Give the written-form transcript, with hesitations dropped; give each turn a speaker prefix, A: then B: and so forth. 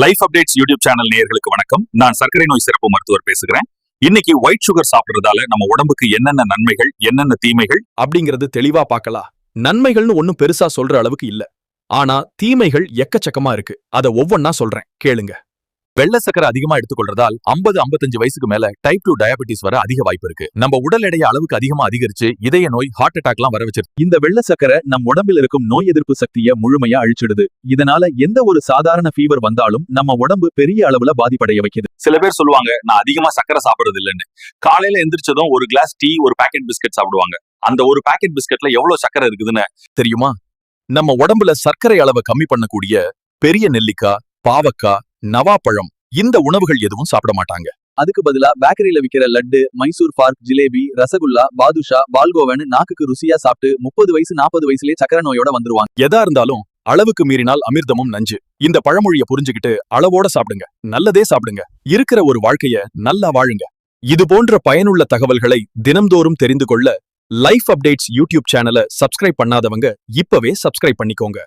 A: Life updates YouTube channel நேயர்களுக்கு வணக்கம். நான் சர்க்கரை நோய் சிறப்பு மருத்துவர் பேசுகிறேன். இன்னைக்கு ஒயிட் சுகர் சாப்பிடுறதால நம்ம உடம்புக்கு என்னென்ன நன்மைகள் என்னென்ன தீமைகள்
B: அப்படிங்கறது தெளிவா பார்க்கலாம். நன்மைகள்னு ஒன்னும் பெருசா சொல்ற அளவுக்கு இல்ல, ஆனா தீமைகள் எக்கச்சக்கமா இருக்கு. அத ஒவ்வொன்னா சொல்றேன், கேளுங்க. வெள்ளை சக்கரை அதிகமா எடுத்துக்கொள்றதால் 50-55 வயசுக்கு மேல டைப் 2 டயபெட்டிஸ் வர அதிக வாய்ப்பு இருக்கு. நம்ம உடல் எடையை அளவுக்கு அதிகமா அதிகரிச்சு இதய நோய், ஹார்ட் அட்டாக்லாம் வர வச்சிருக்கு. இந்த வெள்ளை சக்கரை நம் உடம்பில் இருக்கும் நோய் எதிர்ப்பு சக்தியை முழுமையா அழிச்சிடுது. இதனால எந்த ஒரு சாதாரண ஃபீவர் வந்தாலும் நம்ம உடம்பு பெரிய அளவுல பாதிப்படைய வைக்குது.
A: சில பேர் சொல்லுவாங்க, நான் அதிகமா சக்கரை சாப்பிடுறது இல்லைன்னு. காலையில எந்திரிச்சதும் ஒரு கிளாஸ் டீ, ஒரு பாக்கெட் பிஸ்கட் சாப்பிடுவாங்க. அந்த ஒரு பாக்கெட் பிஸ்கட்ல எவ்வளவு சக்கரை இருக்குதுன்னு தெரியுமா? நம்ம உடம்புல சர்க்கரை அளவை கம்மி பண்ணக்கூடிய பெரிய நெல்லிக்காய், பாவக்காய், நவாப்பழம் இந்த உணவுகள் எதுவும் சாப்பிட மாட்டாங்க.
C: அதுக்கு பதிலா பேக்கரியில விக்கிற லட்டு, மைசூர் பாக், ஜிலேபி, ரசகுல்லா, பாதுஷா, பால்கோவன்னு நாக்குக்கு ருசியா சாப்பிட்டு 30 வயசு 40 வயசுலயே சக்கரை நோயோட வந்துருவாங்க.
B: எதா இருந்தாலும் அளவுக்கு மீறினால் அமிர்தமும் நஞ்சு. இந்த பழமொழிய புரிஞ்சுக்கிட்டு அளவோட சாப்பிடுங்க, நல்லதே சாப்பிடுங்க, இருக்கிற ஒரு வாழ்க்கைய நல்லா வாழுங்க. இது போன்ற பயனுள்ள தகவல்களை தினம்தோறும் தெரிந்து கொள்ள லைஃப் அப்டேட்ஸ் யூடியூப் சேனலை சப்ஸ்கிரைப் பண்ணாதவங்க இப்பவே சப்ஸ்கிரைப் பண்ணிக்கோங்க.